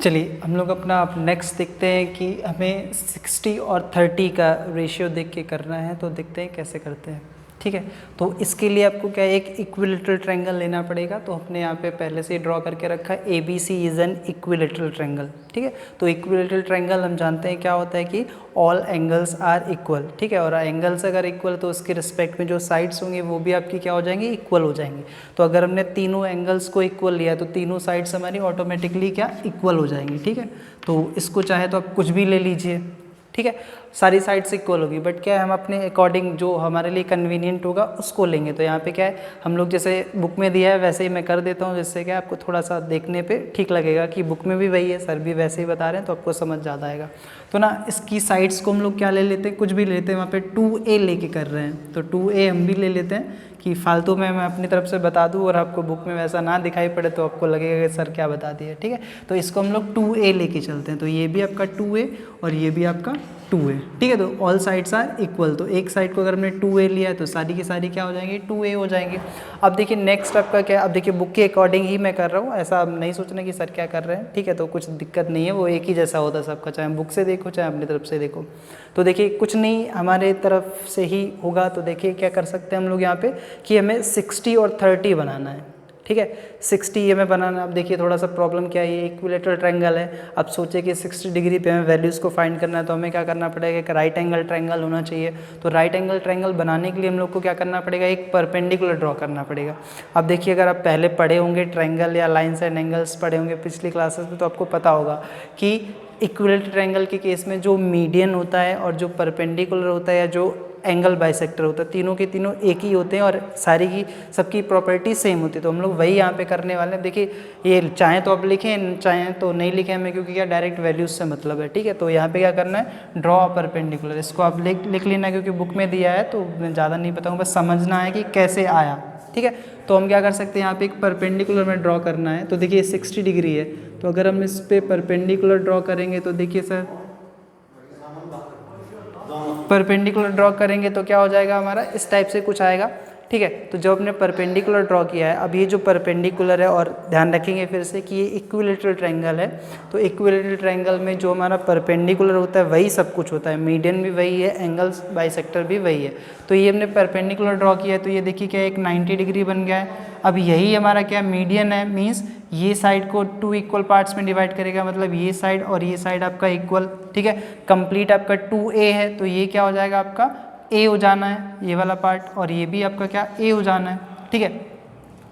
चलिए हम लोग अपना अब नेक्स्ट देखते हैं कि हमें 60 और 30 का रेशियो देख के करना है, तो देखते हैं कैसे करते हैं। ठीक है, तो इसके लिए आपको क्या है, एक इक्विलेटरल ट्रायंगल लेना पड़ेगा। तो हमने यहाँ पे पहले से ही ड्रॉ करके रखा है, A B C is an equilateral triangle. ठीक है, तो इक्विलेटरल ट्रायंगल हम जानते हैं क्या होता है कि ऑल एंगल्स आर इक्वल। ठीक है, और एंगल्स अगर इक्वल तो उसके रिस्पेक्ट में जो साइड्स होंगी वो भी आपकी क्या हो जाएंगी, इक्वल हो जाएंगी। तो अगर हमने तीनों एंगल्स को इक्वल लिया तो तीनों साइड्स हमारी ऑटोमेटिकली क्या इक्वल हो जाएंगी। ठीक है, तो इसको चाहे तो आप कुछ भी ले लीजिए। ठीक है, सारी साइड्स इक्वल होगी, बट क्या है हम अपने अकॉर्डिंग जो हमारे लिए कन्वीनियंट होगा उसको लेंगे। तो यहाँ पे क्या है, हम लोग जैसे बुक में दिया है वैसे ही मैं कर देता हूँ, जिससे क्या आपको थोड़ा सा देखने पे ठीक लगेगा कि बुक में भी वही है, सर भी वैसे ही बता रहे हैं, तो आपको समझ ज़्यादा आएगा। तो ना इसकी साइड्स को हम लोग क्या ले लेते हैं, कुछ भी लेते हैं। वहाँ पे 2a लेके कर रहे हैं, तो 2a हम भी ले लेते हैं कि फालतू में मैं अपनी तरफ से बता दूं और आपको बुक में वैसा ना दिखाई पड़े तो आपको लगेगा कि सर क्या बता दिया। ठीक है, तो इसको हम लोग 2a लेके चलते हैं। तो ये भी आपका 2a और ये भी आपका 2a। ठीक है, तो ऑल साइड्स आर इक्वल। तो एक साइड को अगर हमने 2a लिया है तो सारी की सारी क्या हो जाएंगी, 2a हो जाएंगी। अब देखिए नेक्स्ट आपका क्या, अब देखिए बुक के अकॉर्डिंग ही मैं कर रहा हूँ, ऐसा अब नहीं सोचना कि सर क्या कर रहे हैं। ठीक है, तो कुछ दिक्कत नहीं है, वो एक ही जैसा होता है सबका, चाहे बुक से देखो चाहे अपनी तरफ से देखो। तो देखिए कुछ नहीं हमारे तरफ से ही होगा। तो देखिए क्या कर सकते हैं हम लोग यहाँ पे कि हमें 60 और 30 बनाना है। ठीक है, 60 ये में बनाना। अब देखिए थोड़ा सा प्रॉब्लम क्या है, ये इक्विलेटरल ट्रायंगल है। अब सोचे कि 60 डिग्री पे हमें वैल्यूज़ को फाइंड करना है, तो हमें क्या करना पड़ेगा, एक राइट एंगल ट्रायंगल होना चाहिए। तो राइट एंगल ट्रायंगल बनाने के लिए हम लोग को क्या करना पड़ेगा, एक परपेंडिकुलर ड्रॉ करना पड़ेगा। अब देखिए अगर आप पहले पढ़े होंगे ट्रायंगल या लाइन्स एंड एंगल्स पढ़े होंगे पिछली क्लासेस में, तो आपको पता होगा कि इक्विलेटरल ट्रायंगल के केस में जो मीडियन होता है और जो परपेंडिकुलर होता है या जो एंगल बाइसेक्टर होता है, तीनों के तीनों एक ही होते हैं और सारी की सबकी प्रॉपर्टी सेम होती है। तो हम लोग वही यहाँ पे करने वाले हैं। देखिए ये चाहें तो आप लिखें, चाहें तो नहीं लिखें हमें, क्योंकि क्या डायरेक्ट वैल्यूज से मतलब है। ठीक है, तो यहाँ पे क्या करना है, ड्रॉ परपेंडिकुलर। इसको आप लिख लेना क्योंकि बुक में दिया है, तो मैं ज़्यादा नहीं बताऊँगा, बस समझना है कि कैसे आया। ठीक है, तो हम क्या कर सकते हैं, यहाँ पे एक परपेंडिकुलर में ड्रॉ करना है। तो देखिए 60 डिग्री है, तो अगर हम इस पर परपेंडिकुलर ड्रॉ करेंगे तो देखिए सर परपेंडिकुलर ड्रॉ करेंगे तो क्या हो जाएगा हमारा, इस टाइप से कुछ आएगा। ठीक है, तो जब हमने परपेंडिकुलर ड्रॉ किया है, अब ये जो परपेंडिकुलर है, और ध्यान रखेंगे फिर से कि ये इक्विलेटरल ट्रायंगल है। तो इक्विलेटरल ट्रायंगल में जो हमारा परपेंडिकुलर होता है वही सब कुछ होता है, मीडियन भी वही है, एंगल्स बाइसेक्टर भी वही है। तो ये हमने परपेंडिकुलर ड्रॉ किया है, तो ये देखिए क्या एक 90 डिग्री बन गया है। अब यही हमारा क्या मीडियन है, मीन्स ये साइड को 2 इक्वल पार्ट्स में डिवाइड करेगा, मतलब ये साइड और ये साइड आपका इक्वल। ठीक है, कंप्लीट आपका 2a है, तो ये क्या हो जाएगा आपका a हो जाना है ये वाला पार्ट, और ये भी आपका क्या a हो जाना है। ठीक है,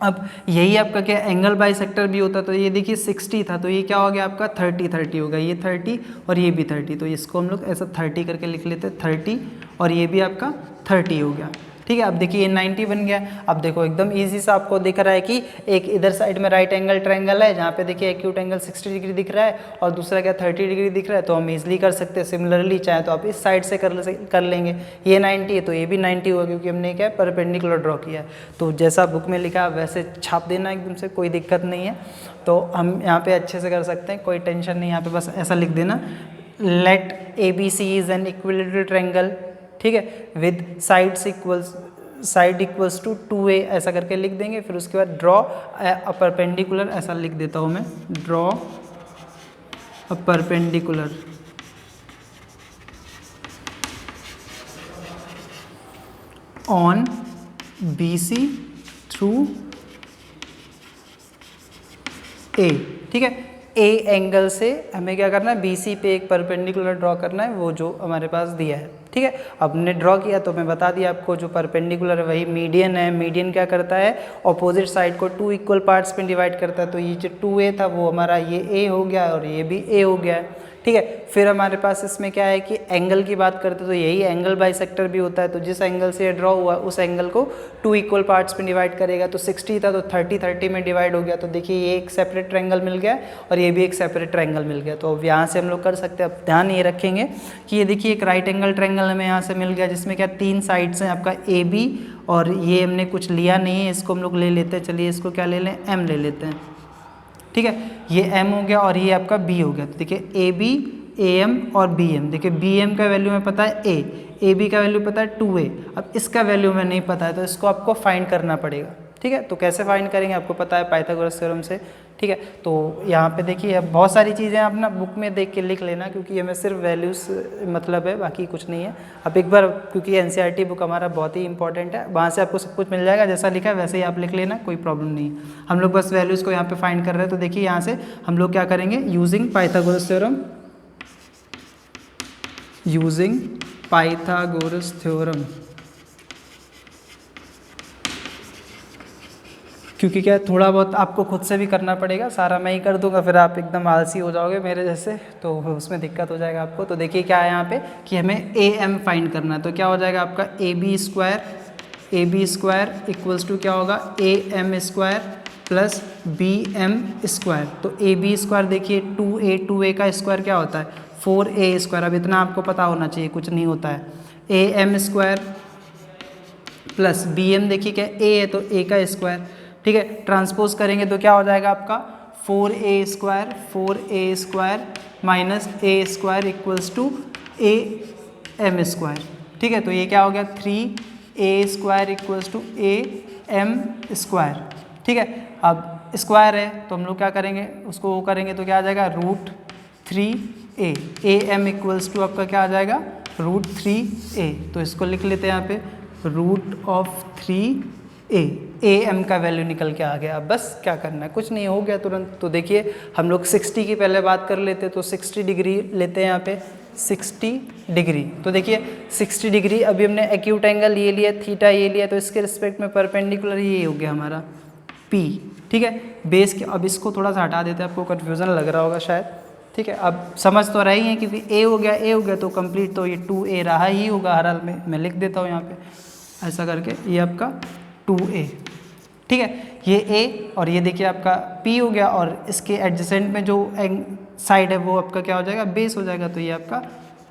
अब यही आपका क्या एंगल बाइसेक्टर भी होता, तो ये देखिए 60 था, तो ये क्या हो गया आपका 30 होगा, ये 30 और ये भी 30, तो इसको हम लोग ऐसा 30 करके लिख लेते हैं, 30 और ये भी आपका 30 हो गया। ठीक है, अब देखिए ये 90 बन गया। अब देखो एकदम इजी सा आपको दिख रहा है कि एक इधर साइड में राइट एंगल ट्रायंगल है, जहाँ पे देखिए एक्यूट एंगल 60 डिग्री दिख रहा है और दूसरा क्या 30 डिग्री दिख रहा है, तो हम इजीली कर सकते हैं। सिमिलरली चाहे तो आप इस साइड से कर लेंगे, ये 90 है तो ये भी 90 होगा, क्योंकि हमने क्या है परपेंडिकुलर ड्रॉ किया है। तो जैसा बुक में लिखा वैसे छाप देना एकदम से, कोई दिक्कत नहीं है। तो हम यहाँ पे अच्छे से कर सकते हैं, कोई टेंशन नहीं। यहाँ पे बस ऐसा लिख देना, let ABC is an equilateral triangle. ठीक है, with side equals to 2a, ऐसा करके लिख देंगे। फिर उसके बाद ड्रॉ अ परपेंडिकुलर, ऐसा लिख देता हूँ मैं, draw a perpendicular on BC through A। ठीक है, A एंगल से हमें क्या करना है, BC पे एक परपेंडिकुलर ड्रॉ करना है, वो जो हमारे पास दिया है। ठीक है, अब हमने ड्रॉ किया तो मैं बता दिया आपको, जो परपेंडिकुलर है वही मीडियन है। मीडियन क्या करता है, ऑपोजिट साइड को 2 इक्वल पार्ट्स में डिवाइड करता है। तो ये जो 2a था वो हमारा ये a हो गया और ये भी a हो गया है। ठीक है, फिर हमारे पास इसमें क्या है कि एंगल की बात करते हैं तो यही एंगल बाइसेक्टर भी होता है। तो जिस एंगल से ड्रॉ हुआ उस एंगल को 2 इक्वल पार्ट्स में डिवाइड करेगा। तो 60 था तो 30 में डिवाइड हो गया। तो देखिए ये एक सेपरेट ट्रायंगल मिल गया और ये भी एक सेपरेट ट्रायंगल मिल गया। तो अब यहाँ से हम लोग कर सकते हैं। अब ध्यान ये रखेंगे कि ये देखिए एक राइट एंगल ट्रायंगल हमें यहाँ से मिल गया, जिसमें क्या 3 साइड्स हैं आपका AB, और ये हमने कुछ लिया नहीं है, इसको हम लोग ले लेते हैं। चलिए इसको क्या ले लें, M ले लेते हैं। ठीक है, ये M हो गया और ये आपका B हो गया। तो देखिए AB, AM और BM। देखिए BM का वैल्यू हमें पता है AB का वैल्यू पता है 2a। अब इसका वैल्यू हमें नहीं पता है, तो इसको आपको फाइंड करना पड़ेगा। ठीक है। तो कैसे फाइंड करेंगे आपको पता है पाइथागोरस थ्योरम से, ठीक है। तो यहाँ पे देखिए अब बहुत सारी चीज़ें आप ना बुक में देख के लिख लेना, क्योंकि हमें सिर्फ वैल्यूज़ मतलब है, बाकी कुछ नहीं है। अब एक बार, क्योंकि एनसीईआरटी बुक हमारा बहुत ही इंपॉर्टेंट है, वहाँ से आपको सब कुछ मिल जाएगा, जैसा लिखा है वैसे ही आप लिख लेना, कोई प्रॉब्लम नहीं है। हम लोग बस वैल्यूज़ को यहाँ पे फाइंड कर रहे हैं। तो देखिए यहाँ से हम लोग क्या करेंगे, using Pythagoras theorem, using Pythagoras theorem, क्योंकि क्या थोड़ा बहुत आपको खुद से भी करना पड़ेगा, सारा मैं ही कर दूंगा फिर आप एकदम आलसी हो जाओगे मेरे जैसे, तो उसमें दिक्कत हो जाएगा आपको। तो देखिए क्या है यहाँ पे कि हमें ए एम फाइंड करना है। तो क्या हो जाएगा आपका A B square equals to क्या होगा A M square plus B M square. तो ए बी स्क्वायर देखिए 2a का स्क्वायर क्या होता है 4a स्क्वायर। अब इतना आपको पता होना चाहिए, कुछ नहीं होता है। A M square plus B M देखिए क्या ए है तो ए का स्क्वायर, ठीक है। ट्रांसपोज करेंगे तो क्या हो जाएगा आपका 4a square minus A square equals to A M square, ठीक है। तो ये क्या हो गया 3a square equals to A M square, ठीक है। अब स्क्वायर है तो हम लोग क्या करेंगे, उसको वो करेंगे तो क्या आ जाएगा √3a, A M equals to आपका क्या आ जाएगा √3a। तो इसको लिख लेते हैं यहाँ पे √3a, ए एम का वैल्यू निकल के आ गया। अब बस क्या करना है, कुछ नहीं, हो गया तुरंत। तो देखिए हम लोग 60 की पहले बात कर लेते, तो 60 डिग्री लेते हैं यहाँ पे 60 डिग्री। तो देखिए 60 डिग्री अभी हमने एक्यूट एंगल ये लिया, थीटा ये लिया, तो इसके रिस्पेक्ट में परपेंडिकुलर ये हो गया हमारा P, ठीक है। बेस के अब इसको थोड़ा सा हटा देते हैं, आपको कन्फ्यूज़न लग रहा होगा शायद, ठीक है। अब समझ तो रही है क्योंकि ए हो गया तो कंप्लीट, तो ये 2a रहा ही होगा हर हाल में। मैं लिख देता हूँ यहाँ पे ऐसा करके, ये आपका 2a, ठीक है। ये a और ये देखिए आपका p हो गया, और इसके एडजेसेंट में जो साइड है वो आपका क्या हो जाएगा बेस हो जाएगा। तो ये आपका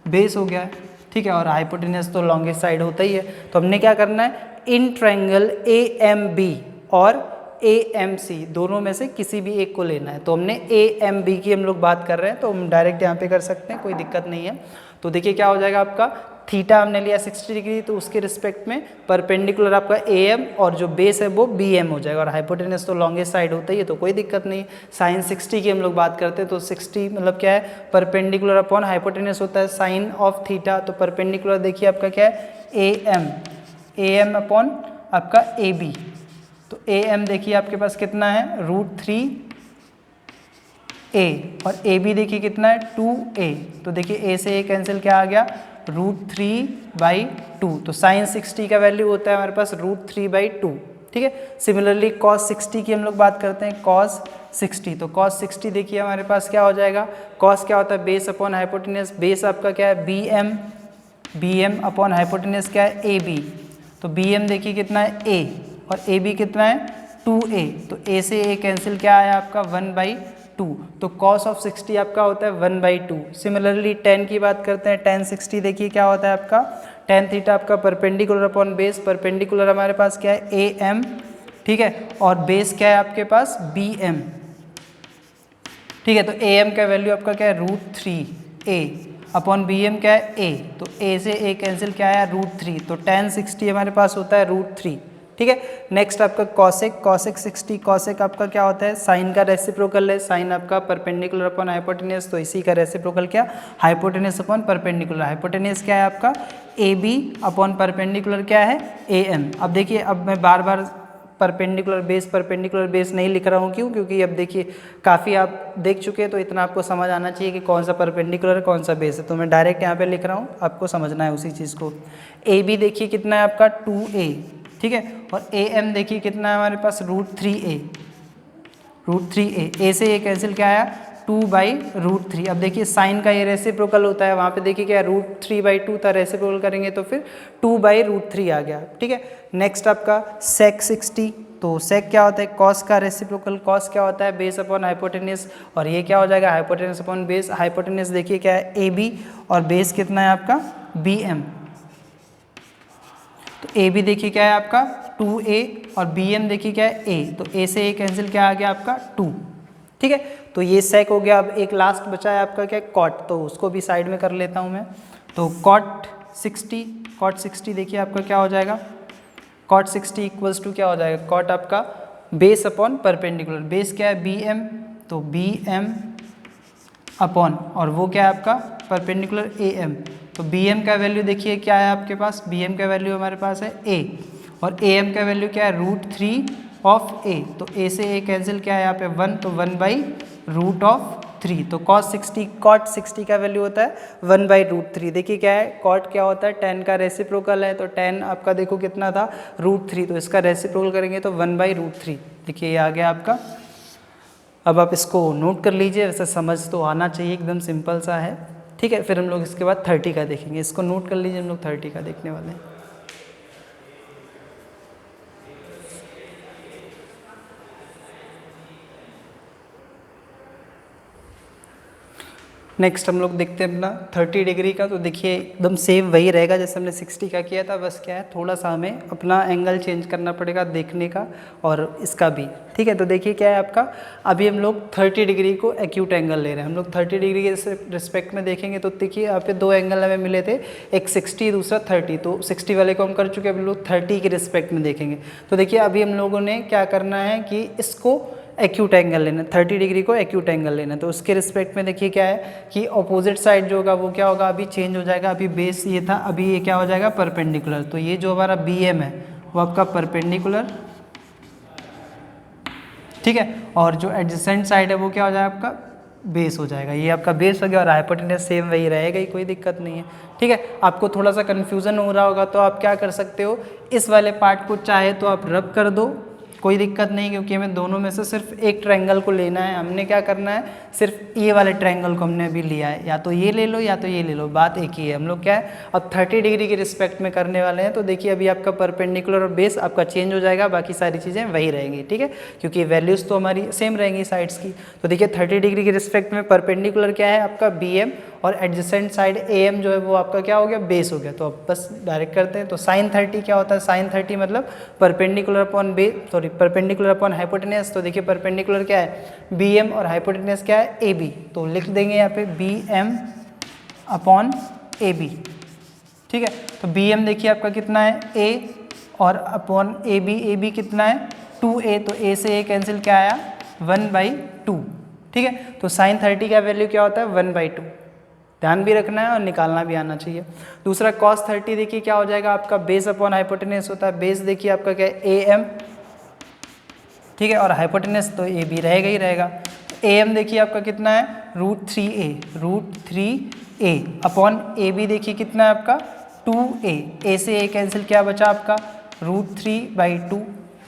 बेस हो गया, ठीक है। और हाइपोटेनस तो लॉन्गेस्ट साइड होता ही है। तो हमने क्या करना है, इन ट्रायंगल AMB और AMC दोनों में से किसी भी एक को लेना है। तो हमने AMB की हम लोग बात कर रहे हैं, तो हम डायरेक्ट यहाँ पे कर सकते हैं, कोई दिक्कत नहीं है। तो देखिए क्या हो जाएगा आपका थीटा हमने लिया 60 डिग्री, तो उसके रिस्पेक्ट में परपेंडिकुलर आपका AM और जो बेस है वो BM हो जाएगा। और हाइपोटेनस तो लॉन्गेस्ट साइड होता ही है, तो कोई दिक्कत नहीं। साइन 60 की हम लोग बात करते हैं, तो 60 मतलब क्या है परपेंडिकुलर अपॉन हाइपोटेनस होता है साइन ऑफ थीटा। तो परपेंडिकुलर देखिए आपका क्या है AM अपॉन आपका AB। तो AM देखिए आपके पास कितना है √3a, और AB देखिए कितना है 2a। तो देखिए a से a कैंसिल क्या आ गया √3/2। तो साइन 60 का वैल्यू होता है हमारे पास √3/2, ठीक है। सिमिलरली cos 60 की हम लोग बात करते हैं, cos 60। तो cos 60 देखिए हमारे पास क्या हो जाएगा, cos क्या होता है बेस अपॉन हाइपोटेनस। बेस आपका क्या है BM अपॉन हाइपोटेनस क्या है AB। तो BM देखिए कितना है a और AB कितना है 2a। तो a से a कैंसिल क्या आया आपका 1/2। तो cos ऑफ 60 आपका होता है 1/2। सिमिलरली tan की बात करते हैं, tan 60 देखिए क्या होता है आपका tan थीटा आपका परपेंडिकुलर अपॉन बेस। परपेंडिकुलर हमारे पास क्या है AM, ठीक है, और बेस क्या है आपके पास BM, ठीक है। तो AM का वैल्यू आपका क्या है √3a अपॉन BM क्या है a। तो a से a कैंसिल क्या आया √3। तो tan 60 हमारे पास होता है √3, ठीक है। नेक्स्ट आपका cosec 60, cosec आपका क्या होता है साइन का रेसिप्रोकल है। साइन आपका परपेंडिकुलर अपॉन हाइपोटेनस, तो इसी का रेसिप्रोकल क्या हाइपोटेनस अपॉन परपेंडिकुलर। हाइपोटेनस क्या है आपका AB अपॉन परपेंडिकुलर क्या है AM। अब देखिए अब मैं बार बार परपेंडिकुलर बेस नहीं लिख रहा हूँ, क्यों, क्योंकि अब देखिए काफ़ी आप देख चुके हैं, तो इतना आपको समझ आना चाहिए कि कौन सा परपेंडिकुलर है कौन सा बेस है। तो मैं डायरेक्ट यहाँ पे लिख रहा हूँ, आपको समझना है उसी चीज़ को। AB देखिए कितना है आपका 2a, ठीक है, और AM देखिए कितना है हमारे पास √3a। a से a कैंसिल क्या आया 2/√3। अब देखिए साइन का ये रेसिप्रोकल होता है, वहाँ पे देखिए क्या √3/2 था, रेसिप्रोकल करेंगे तो फिर 2/√3 आ गया, ठीक है। नेक्स्ट आपका sec 60। तो sec क्या होता है cos का रेसिप्रोकल। cos क्या होता है बेस अपॉन हाइपोटेनस, और ये क्या हो जाएगा हाइपोटेनस अपॉन बेस। हाइपोटेनस देखिए क्या है AB और बेस कितना है आपका BM। तो AB देखिए क्या है आपका 2a और BM देखिए क्या है a। तो a से a कैंसिल क्या आ गया आपका 2, ठीक है। तो ये sec हो गया। अब एक लास्ट बचा है आपका क्या cot, तो उसको भी साइड में कर लेता हूँ मैं। तो cot 60 देखिए आपका क्या हो जाएगा कॉट 60 इक्वल्स टू क्या हो जाएगा, कॉट आपका बेस अपॉन परपेंडिकुलर, बेस क्या है बी एम, तो बी एम अपॉन और वो क्या है आपका परपेंडिकुलर ए एम, तो बी एम का वैल्यू देखिए क्या है आपके पास, बी एम का वैल्यू हमारे पास है ए और ए एम का वैल्यू क्या है √3 ऑफ ए, तो ए से ए कैंसिल क्या है यहाँ पे 1, तो 1/√3, तो कॉट 60 का वैल्यू होता है 1/√3। देखिए क्या है कॉट क्या होता है, tan का रेसिप्रोकल है, तो tan आपका देखो कितना था √3, तो इसका रेसिप्रोकल करेंगे तो 1/√3। देखिए ये आ गया आपका। अब आप इसको नोट कर लीजिए, वैसे समझ तो आना चाहिए, एकदम सिंपल सा है, ठीक है। फिर हम लोग इसके बाद 30 का देखेंगे, इसको नोट कर लीजिए, हम लोग 30 का देखने वाले हैं। नेक्स्ट हम लोग देखते हैं अपना 30 डिग्री का, तो देखिए एकदम सेम वही रहेगा जैसे हमने 60 का किया था, बस क्या है थोड़ा सा हमें अपना एंगल चेंज करना पड़ेगा देखने का और इसका भी, ठीक है। तो देखिए क्या है आपका, अभी हम लोग 30 डिग्री को एक्यूट एंगल ले रहे हैं, हम लोग 30 डिग्री के रिस्पेक्ट में देखेंगे तो देखिए यहाँ पे दो एंगल हमें मिले थे, एक 60 दूसरा 30, तो 60 वाले को हम कर चुके हैं, हम लोग 30 के रिस्पेक्ट में देखेंगे। तो देखिए अभी हम लोगों ने क्या करना है कि इसको एक्यूट एंगल लेना, 30 डिग्री को एक्यूट एंगल लेना, तो उसके रिस्पेक्ट में देखिए क्या है कि ऑपोजिट साइड जो होगा वो क्या होगा, अभी चेंज हो जाएगा, अभी बेस ये था, अभी ये क्या हो जाएगा परपेंडिकुलर, तो ये जो हमारा बी एम है वो आपका परपेंडिकुलर, ठीक है, और जो एडजेसेंट साइड है वो क्या हो जाएगा आपका बेस हो जाएगा, ये आपका बेस हो गया और हाइपोटेनस सेम वही रहेगा ही, कोई दिक्कत नहीं है, ठीक है। आपको थोड़ा सा कन्फ्यूज़न हो रहा होगा तो आप क्या कर सकते हो, इस वाले पार्ट को चाहे तो आप रब कर दो, कोई दिक्कत नहीं, क्योंकि हमें दोनों में से सिर्फ एक ट्रायंगल को लेना है, हमने क्या करना है सिर्फ ये वाले ट्रायंगल को हमने अभी लिया है, या तो ये ले लो या तो ये ले लो, बात एक ही है। हम लोग क्या है अब 30 डिग्री के रिस्पेक्ट में करने वाले हैं, तो देखिए अभी आपका परपेंडिकुलर और बेस आपका चेंज हो जाएगा, बाकी सारी चीज़ें वही रहेंगी, ठीक है, क्योंकि वैल्यूज़ तो हमारी सेम रहेंगी साइड्स की। तो देखिए 30 डिग्री के रिस्पेक्ट में परपेंडिकुलर क्या है आपका बी एम और एडजेसेंट साइड ए एम जो है वो आपका क्या हो गया बेस हो गया, तो अब बस डायरेक्ट करते हैं। तो साइन 30 क्या होता है, साइन 30 मतलब perpendicular upon perpendicular upon hypotenuse, तो देखिए परपेंडिकुलर क्या है बी एम और हाइपोटेनस क्या है ए बी, तो लिख देंगे यहाँ पे B M upon A B, ठीक है। तो बी एम देखिए आपका कितना है ए और अपॉन ए बी कितना है 2a, तो a से a कैंसिल क्या आया 1/2, ठीक है। तो साइन 30 का वैल्यू क्या होता है 1/2, ध्यान भी रखना है और निकालना भी आना चाहिए। दूसरा cos 30 देखिए क्या हो जाएगा आपका बेस अपॉन हाइपोटेनस होता है, बेस देखिए आपका क्या है ए एम, ठीक है, और हाइपोटेनस तो ए बी रहेगा ही रहेगा। ए एम देखिए आपका कितना है √3a अपॉन ए बी देखिए कितना है आपका 2a, a से a कैंसिल क्या बचा आपका √3/2,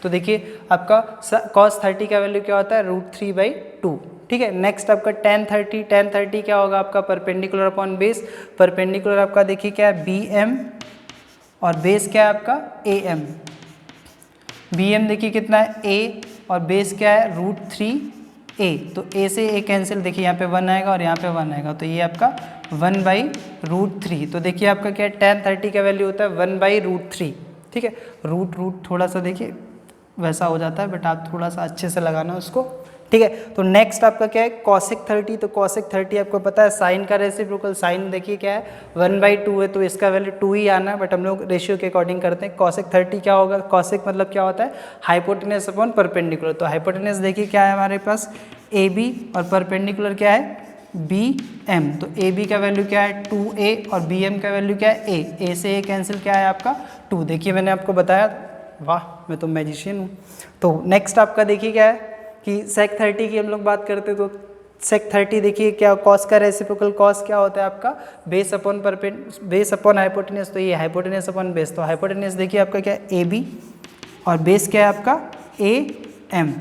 तो देखिए आपका cos 30 का वैल्यू क्या होता है √3/2, ठीक है। नेक्स्ट आपका tan 30 क्या होगा आपका परपेंडिकुलर अपॉन बेस, परपेंडिकुलर आपका देखिए क्या है बी एम और बेस क्या है आपका ए एम, बी एम देखिए कितना है a और बेस क्या है √3a, तो a से a कैंसिल देखिए यहाँ पे 1 आएगा और यहाँ पे 1 आएगा, तो ये आपका 1/√3, तो देखिए आपका क्या है tan 30 का वैल्यू होता है 1/√3, ठीक है। रूट थोड़ा सा देखिए वैसा हो जाता है, बट आप थोड़ा सा अच्छे से लगाना उसको, ठीक है। तो नेक्स्ट आपका क्या है cosec 30, तो cosec 30 आपको पता है साइन का रेसिप्रोकल, साइन देखिए क्या है 1/2 है, तो इसका वैल्यू 2 ही आना है, बट हम लोग रेशियो के अकॉर्डिंग करते हैं। cosec 30 क्या होगा, cosec मतलब क्या होता है हाइपोटेनस अपॉन परपेंडिकुलर, तो हाइपोटेनस देखिए क्या है हमारे पास ए बी और परपेंडिकुलर क्या है बी एम, तो ए बी का वैल्यू क्या है 2a और बी एम का वैल्यू क्या है a से a कैंसिल क्या है आपका 2, देखिए मैंने आपको बताया, वाह मैं तो मैजिशियन हूँ। तो नेक्स्ट आपका देखिए क्या है कि sec 30 की हम लोग बात करते हैं, तो sec 30 देखिए क्या cos का रेसिप्रोकल cos क्या होता है आपका बेस अपॉन हाइपोटेनस, तो ये हाइपोटेनस अपॉन बेस, तो हाइपोटेनस देखिए आपका क्या है ए बी और बेस क्या है आपका ए एम,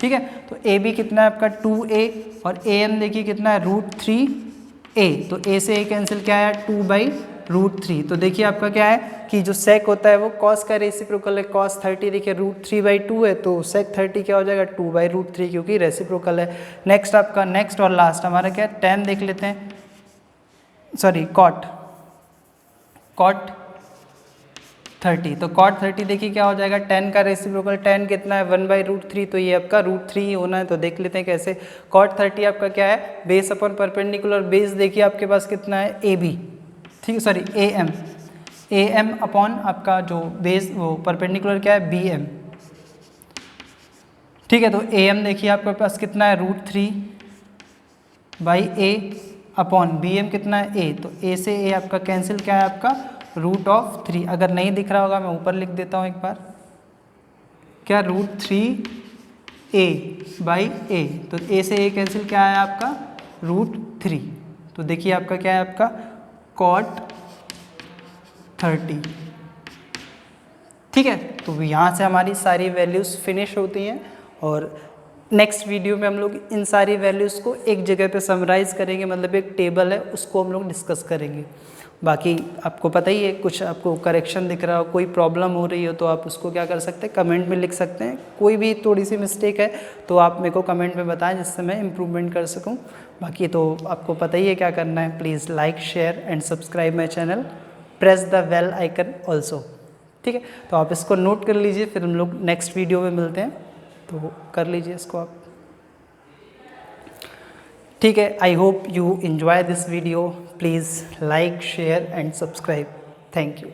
ठीक है। तो ए बी कितना है आपका 2a और ए एम देखिए कितना है √3a, तो a से a कैंसिल क्या है 2/√3, तो देखिए आपका क्या है कि जो sec होता है वो cos का रेसिप्रोकल है, cos 30 देखिए √3/2 है, तो sec 30 क्या हो जाएगा 2/√3, क्योंकि रेसिप्रोकल है। नेक्स्ट आपका नेक्स्ट और लास्ट हमारा क्या है tan देख लेते हैं, सॉरी cot 30, तो cot 30 देखिए क्या हो जाएगा tan का रेसिप्रोकल, tan कितना है 1/√3, तो ये आपका √3 ही होना है, तो देख लेते हैं कैसे। cot 30 आपका क्या है बेस अपॉन परपेंडिकुलर, बेस देखिए आपके पास कितना है ए बी, ठीक है, sorry A M, A M upon आपका जो बेस वो परपेंडिकुलर क्या है, बी एम। ठीक है, तो ए एम देखिए आपके पास कितना है, √3/a अपॉन बी एम कितना है, ए। तो ए से ए आपका कैंसिल, क्या है आपका √3। अगर नहीं दिख रहा होगा मैं ऊपर लिख देता हूँ एक बार, क्या √3a/a। तो ए से ए कैंसिल, क्या है आपका √3। तो देखिए आपका क्या है, आपका cot 30। ठीक है, तो यहाँ से हमारी सारी वैल्यूज़ फिनिश होती हैं और नेक्स्ट वीडियो में हम लोग इन सारी वैल्यूज़ को एक जगह पे समराइज़ करेंगे, मतलब एक टेबल है उसको हम लोग डिस्कस करेंगे। बाकी आपको पता ही है, कुछ आपको करेक्शन दिख रहा हो, कोई प्रॉब्लम हो रही हो तो आप उसको क्या कर सकते हैं, कमेंट में लिख सकते हैं। कोई भी थोड़ी सी मिस्टेक है तो आप मेरे को कमेंट में बताएं जिससे मैं इम्प्रूवमेंट कर सकूं। बाकी तो आपको पता ही है क्या करना है, please like share and subscribe my channel, press the bell icon also. ठीक है, तो आप इसको नोट कर लीजिए, फिर हम लोग नेक्स्ट वीडियो में मिलते हैं, तो कर लीजिए इसको आप। ठीक है, I hope you enjoy this video. Please like, share and subscribe. Thank you.